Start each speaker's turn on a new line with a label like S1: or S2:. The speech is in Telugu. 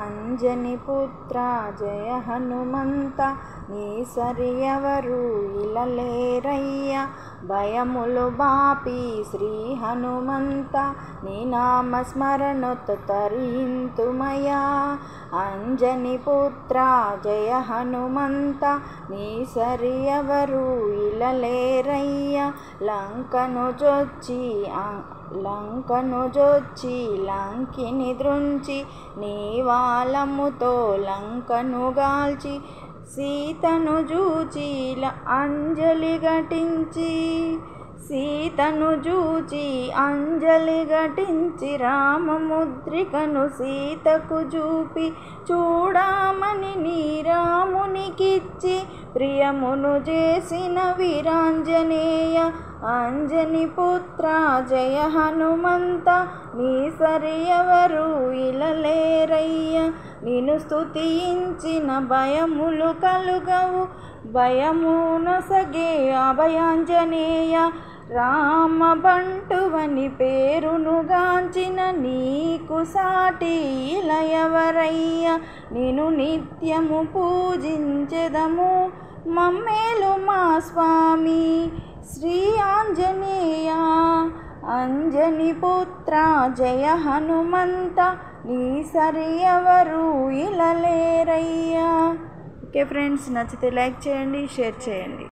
S1: అంజని పుత్ర జయ హనుమంత, నీ సరి ఎవరు ఇలలేరయ్య. భయములు బాపి శ్రీ హనుమంత, నీ నామ స్మరణొత తరింతుమయా. అంజని పుత్ర జయ హనుమంత, నీ సరి ఎవరు ఇలలేరయ్య. లంకను జొచ్చి లంకిని దృంచి, నీ వాలముతో లంకను గాల్చి. సీతను జూచి అంజలి ఘటించి, రామముద్రికను సీతకు జూపి, చూడమని నీ రామునికిచ్చి, ప్రియమును చేసిన వీరాంజనేయ. అంజని పుత్ర జయ హనుమంత, నీ సరి ఎవరు ఇలలేరయ్య. నిన్ను స్తుతించిన భయములు కలుగవు, భయమునొసగే అభయాంజనేయ. రామబంటువని పేరును గాంచిన, నీకు సాటి ఇలయవరయ్య. నిన్ను నిత్యము పూజించెదము, మమ్మేలు మా స్వామి శ్రీ ఆంజనేయ. అంజని పుత్ర జయ హనుమంత, నీ సరి ఎవరు ఇలలేరయ్యా. ఓకే ఫ్రెండ్స్, నచ్చితే లైక్ చేయండి, షేర్ చేయండి.